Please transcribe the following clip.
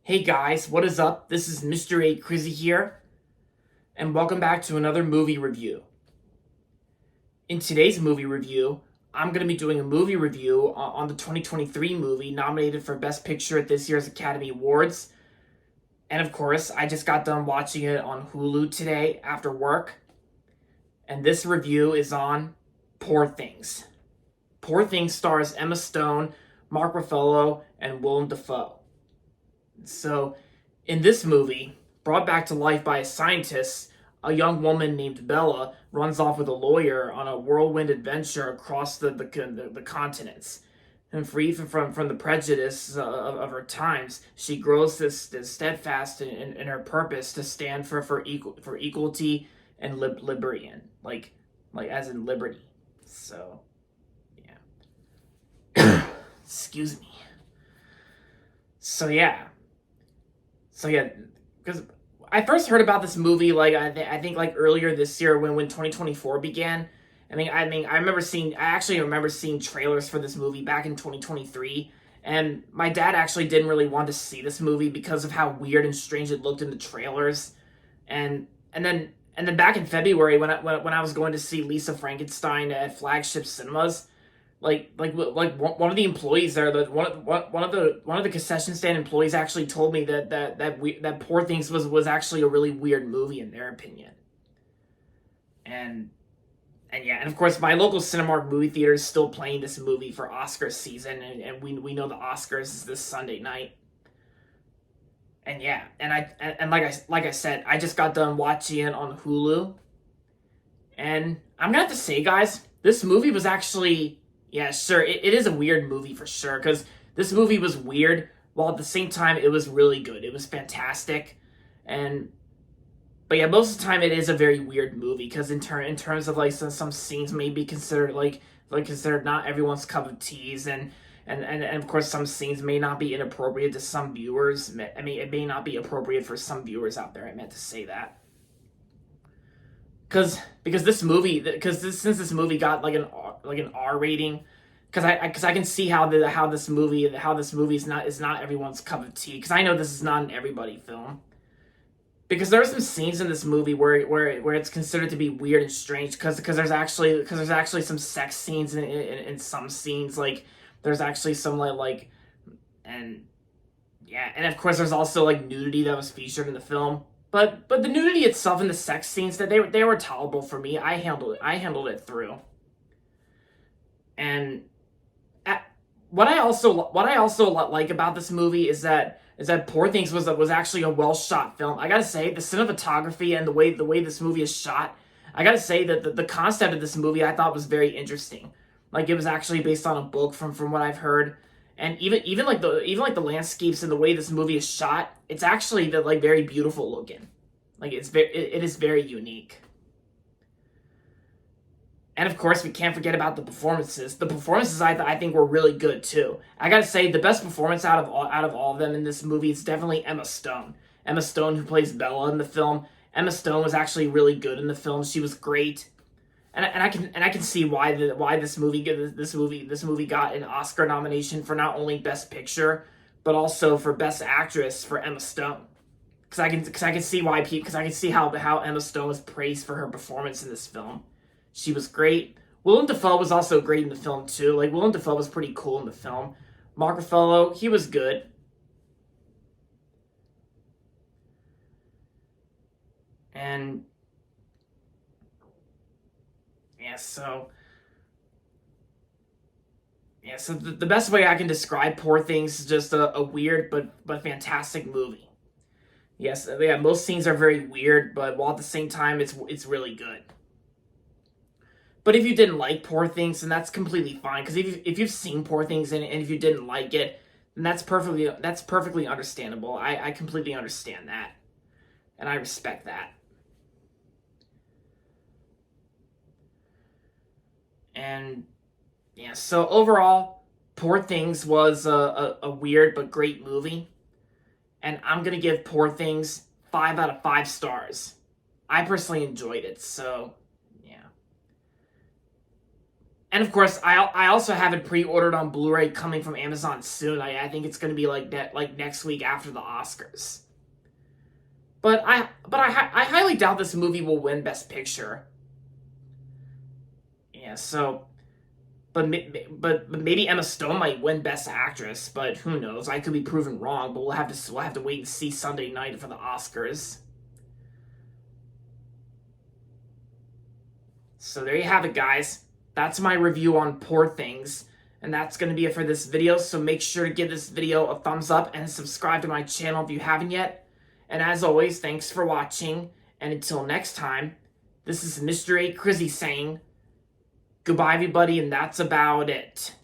Hey guys, what is up? This is Mr. A Crizzy here, and welcome back to another movie review. In today's movie review, I'm going to be doing a movie review on the 2023 movie nominated for Best Picture at this year's Academy Awards. And of course, I just got done watching it on Hulu today after work. And this review is on Poor Things. Poor Things stars Emma Stone, Mark Ruffalo, and Willem Dafoe. So, in this movie, brought back to life by a scientist, a young woman named Bella runs off with a lawyer on a whirlwind adventure across the continents. And free from the prejudice of her times, she grows this steadfast in her purpose to stand for equality and liberty, and like as in liberty. So, yeah. Excuse me. So yeah. So yeah, because I first heard about this movie I think like earlier this year when 2024 began. I actually remember seeing trailers for this movie back in 2023, and my dad actually didn't really want to see this movie because of how weird and strange it looked in the trailers, and then back in February when I was going to see Lisa Frankenstein at Flagship Cinemas, like one of the employees there, one of the concession stand employees actually told me that Poor Things was actually a really weird movie in their opinion. And of course my local Cinemark movie theater is still playing this movie for Oscar season, and we know the Oscars is this Sunday night. And yeah, and like I said, I just got done watching it on Hulu, and I'm gonna have to say, guys, this movie was actually, yeah, sure, it is a weird movie for sure, because this movie was weird, while at the same time it was really good. It was fantastic, and but yeah, most of the time it is a very weird movie, because in terms of like some scenes may be considered like considered not everyone's cup of teas, and of course some scenes may not be inappropriate to some viewers. I mean, it may not be appropriate for some viewers out there. I meant to say that. Because this movie, since this movie got like an R rating, because I can see how this movie is not everyone's cup of tea, because I know this is not an everybody film, because there are some scenes in this movie where it's considered to be weird and strange, because there's actually some sex scenes in some scenes, like there's actually some and yeah, and of course there's also like nudity that was featured in the film. But the nudity itself and the sex scenes, that they were tolerable for me. I handled it through. And what I also like about this movie is that Poor Things was actually a well shot film. I gotta say, the cinematography and the way this movie is shot, I gotta say that the concept of this movie I thought was very interesting. Like, it was actually based on a book from what I've heard, and even like the landscapes and the way this movie is shot, it's actually like very beautiful looking. Like, it is very unique. And of course, we can't forget about the performances. The performances I think were really good too. I gotta say, the best performance out of all of them in this movie is definitely Emma Stone. Emma Stone, who plays Bella in the film. Emma Stone was actually really good in the film. She was great, and I can see why this movie got an Oscar nomination for not only Best Picture, but also for Best Actress for Emma Stone. Because I can see why because I can see how Emma Stone was praised for her performance in this film. She was great. Willem Dafoe was also great in the film too. Like, Willem Dafoe was pretty cool in the film. Mark Ruffalo, he was good. And yeah, so the best way I can describe Poor Things is just a weird but fantastic movie. Yes, yeah, most scenes are very weird, but while at the same time it's really good. But if you didn't like Poor Things, then that's completely fine. Because if you've seen Poor Things, and if you didn't like it, then that's perfectly understandable. I completely understand that, and I respect that. And yeah, so overall, Poor Things was a weird but great movie, and I'm gonna give Poor Things 5 out of 5 stars. I personally enjoyed it, so yeah. And of course, I also have it pre-ordered on Blu-ray coming from Amazon soon. I think it's going to be like next week after the Oscars. I highly doubt this movie will win Best Picture. Yeah, so but maybe Emma Stone might win Best Actress, but who knows? I could be proven wrong, but we'll have to wait and see Sunday night for the Oscars. So there you have it, guys. That's my review on Poor Things. And that's going to be it for this video. So make sure to give this video a thumbs up and subscribe to my channel if you haven't yet. And as always, thanks for watching. And until next time, this is Mr. A. Crizzy saying goodbye, everybody, and that's about it.